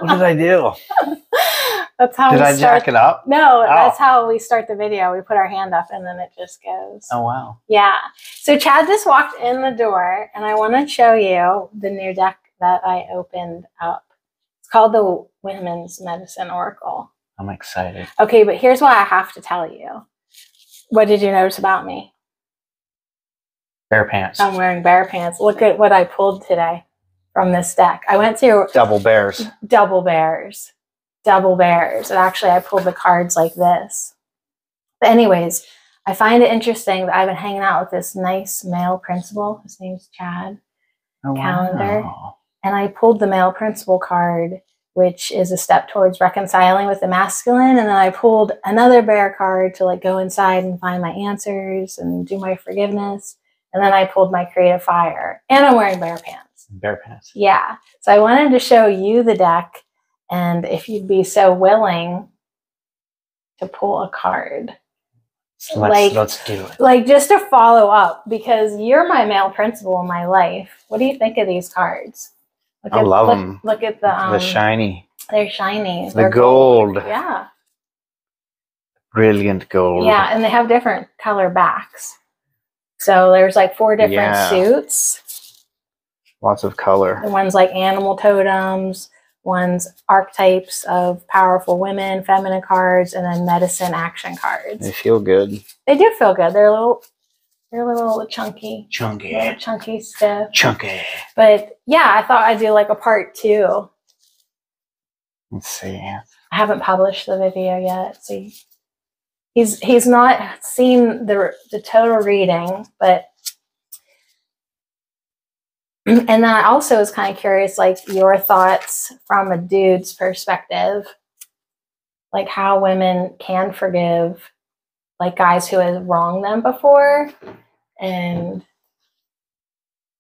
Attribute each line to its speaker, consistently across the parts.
Speaker 1: What did I do?
Speaker 2: That's how
Speaker 1: Did I jack it up?
Speaker 2: No, that's how we start the video. We put our hand up and then it just goes.
Speaker 1: Oh, wow.
Speaker 2: Yeah. So Chad just walked in the door and I want to show you the new deck that I opened up. It's called the Women's Medicine Oracle.
Speaker 1: I'm excited.
Speaker 2: Okay, but here's what I have to tell you. What did you notice about me?
Speaker 1: Bear pants.
Speaker 2: I'm wearing bear pants. Look at what I pulled today from this deck. I went to
Speaker 1: Double bears.
Speaker 2: Double bears. Double bears. And actually, I pulled the cards like this. But anyways, I find it interesting that I've been hanging out with this nice male principal. His name's Chad. Calendar.
Speaker 1: Wow.
Speaker 2: And I pulled the male principal card, which is a step towards reconciling with the masculine. And then I pulled another bear card to like go inside and find my answers and do my forgiveness. And then I pulled my creative fire. And I'm wearing bear pants.
Speaker 1: Bear pants.
Speaker 2: Yeah. So I wanted to show you the deck. And if you'd be so willing to pull a card.
Speaker 1: So let's do it.
Speaker 2: Like just to follow up, because you're my male principal in my life. What do you think of these cards?
Speaker 1: I love them.
Speaker 2: Look at the
Speaker 1: shiny.
Speaker 2: They're shiny.
Speaker 1: They're gold.
Speaker 2: Yeah.
Speaker 1: Brilliant gold.
Speaker 2: Yeah, and they have different color backs. So there's like 4 different suits.
Speaker 1: Lots of color.
Speaker 2: The one's like animal totems. One's archetypes of powerful women, feminine cards, and then medicine action cards.
Speaker 1: They feel good.
Speaker 2: They do feel good. They're a little chunky.
Speaker 1: Chunky.
Speaker 2: A little chunky stuff.
Speaker 1: Chunky.
Speaker 2: But yeah, I thought I'd do like a part 2.
Speaker 1: Let's see.
Speaker 2: I haven't published the video yet. So he's not seen the total reading, but and then I also was kind of curious, like your thoughts from a dude's perspective, like how women can forgive like guys who have wronged them before. And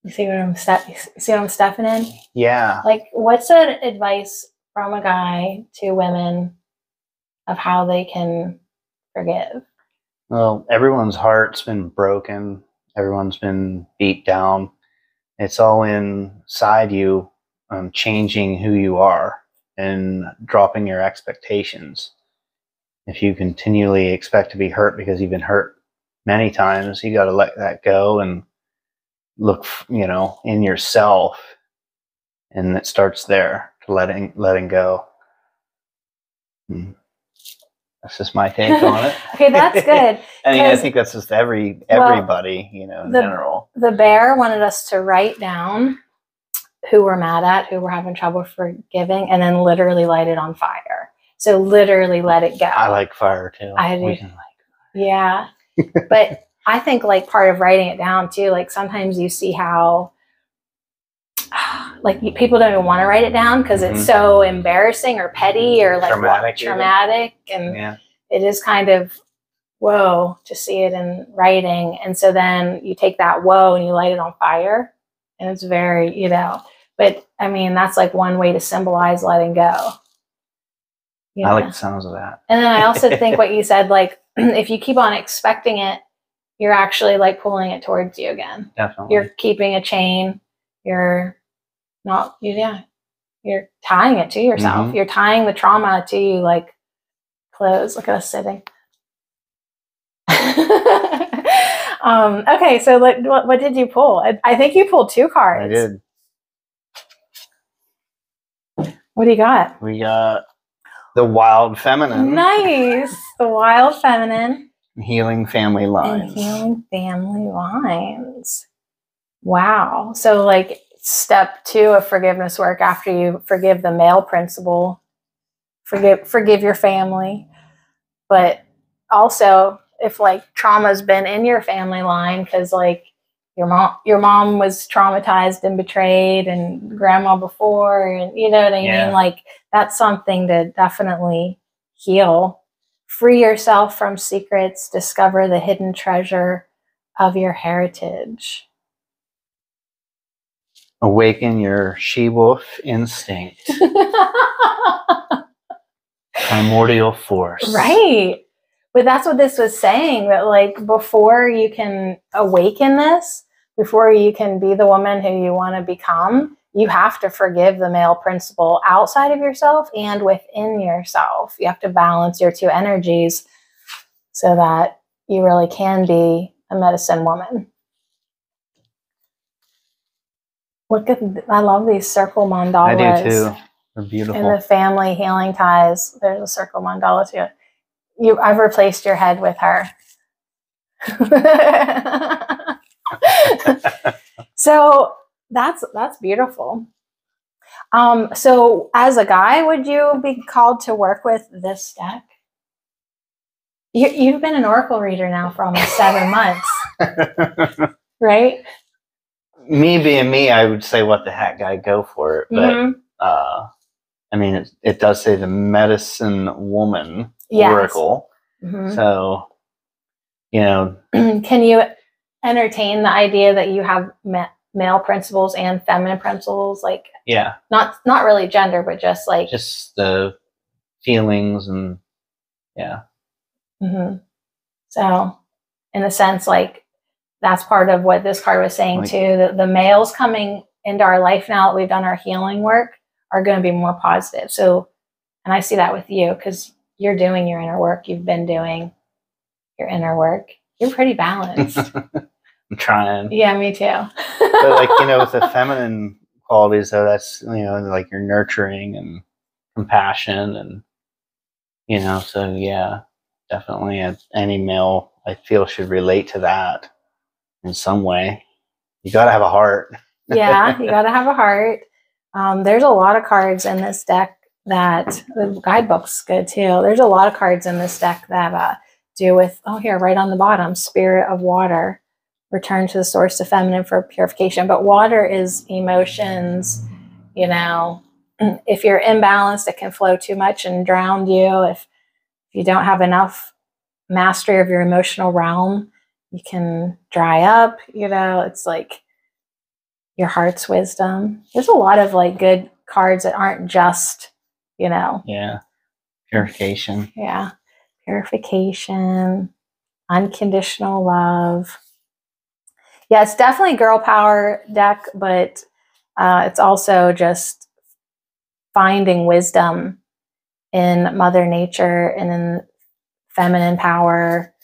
Speaker 2: you see what I'm stepping in?
Speaker 1: Yeah.
Speaker 2: Like what's an advice from a guy to women of how they can forgive?
Speaker 1: Well, everyone's heart's been broken. Everyone's been beat down. It's all inside you, changing who you are and dropping your expectations. If you continually expect to be hurt because you've been hurt many times, you got to let that go and look, in yourself. And it starts there, to letting go. That's just my take on it.
Speaker 2: Okay, that's good.
Speaker 1: I think that's just everybody, in general.
Speaker 2: The bear wanted us to write down who we're mad at, who we're having trouble forgiving, and then literally light it on fire. So literally let it go.
Speaker 1: I like fire too.
Speaker 2: I do. Yeah. But I think like part of writing it down too, like sometimes you see how like people don't even want to write it down because it's so embarrassing or petty or like traumatic. And it is kind of whoa to see it in writing. And so then you take that whoa and you light it on fire. And it's very, but I mean, that's like one way to symbolize letting go.
Speaker 1: I like the sounds of that.
Speaker 2: And then I also think what you said, like if you keep on expecting it, you're actually like pulling it towards you again.
Speaker 1: Definitely.
Speaker 2: You're keeping a chain. You're not, you're tying it to yourself. You're tying the trauma to you like clothes. Look at us sitting. Okay, so what did you pull? I think you pulled 2 cards.
Speaker 1: I did.
Speaker 2: What do you got?
Speaker 1: We got the Wild Feminine.
Speaker 2: Nice. The Wild Feminine.
Speaker 1: Healing Family Lines.
Speaker 2: And Healing Family Lines. Wow. So like step 2 of forgiveness work after you forgive the male principal, forgive your family. But also if like trauma's been in your family line because like your mom was traumatized and betrayed and grandma before, and you know what I mean? Like that's something to definitely heal. Free yourself from secrets, discover the hidden treasure of your heritage.
Speaker 1: Awaken your she-wolf instinct. Primordial force.
Speaker 2: Right. But that's what this was saying, that like before you can awaken this, before you can be the woman who you want to become, you have to forgive the male principle outside of yourself and within yourself. You have to balance your two energies so that you really can be a medicine woman. Look at, I love these circle mandalas.
Speaker 1: I do too. They're beautiful.
Speaker 2: In the family healing ties, there's a circle mandala too. I've replaced your head with her. So that's beautiful. So as a guy, would you be called to work with this deck? You've been an oracle reader now for almost 7 months, right?
Speaker 1: Me being me, I would say, what the heck, I go for it. But I mean, it does say the medicine woman oracle. So, you know,
Speaker 2: can you entertain the idea that you have male principles and feminine principles? Like,
Speaker 1: yeah,
Speaker 2: not really gender, but just like
Speaker 1: the feelings and yeah.
Speaker 2: So, in a sense, like that's part of what this card was saying too. That the males coming into our life now that we've done our healing work are going to be more positive. So, and I see that with you because you're doing your inner work. You've been doing your inner work. You're pretty balanced.
Speaker 1: I'm trying.
Speaker 2: Yeah, me too.
Speaker 1: But like, you know, with the feminine qualities though, that's, you know, like you're nurturing and compassion and, you know, so yeah, definitely any male I feel should relate to that in some way. You got to have a heart.
Speaker 2: Yeah, you got to have a heart. There's a lot of cards in this deck that the guidebook's good too. There's a lot of cards in this deck that do with, oh, here, right on the bottom, spirit of water, return to the source of feminine for purification. But water is emotions, you know, if you're imbalanced, it can flow too much and drown you. If you don't have enough mastery of your emotional realm, you can dry up, you know, it's like your heart's wisdom. There's a lot of like good cards that aren't just, you know.
Speaker 1: Yeah. Purification.
Speaker 2: Yeah. Purification, unconditional love. Yeah, it's definitely girl power deck, but it's also just finding wisdom in Mother Nature and in feminine power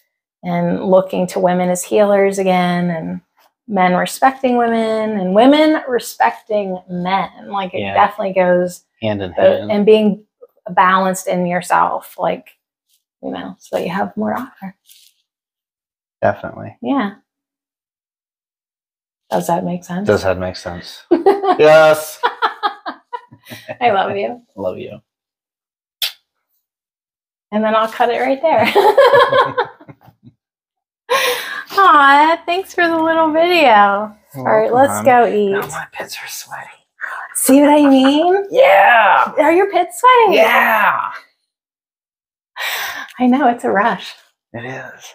Speaker 2: and looking to women as healers again, and men respecting women and women respecting men. Like it definitely goes
Speaker 1: hand in hand.
Speaker 2: And being balanced in yourself, like, you know, so you have more to offer.
Speaker 1: Definitely.
Speaker 2: Yeah. Does that make sense?
Speaker 1: Does that make sense? Yes.
Speaker 2: I love you.
Speaker 1: Love you.
Speaker 2: And then I'll cut it right there. Aw, thanks for the little video. All right, let's go eat.
Speaker 1: Now my pits are sweaty.
Speaker 2: See what I mean?
Speaker 1: Yeah.
Speaker 2: Are your pits sweaty?
Speaker 1: Yeah.
Speaker 2: I know, it's a rush.
Speaker 1: It is.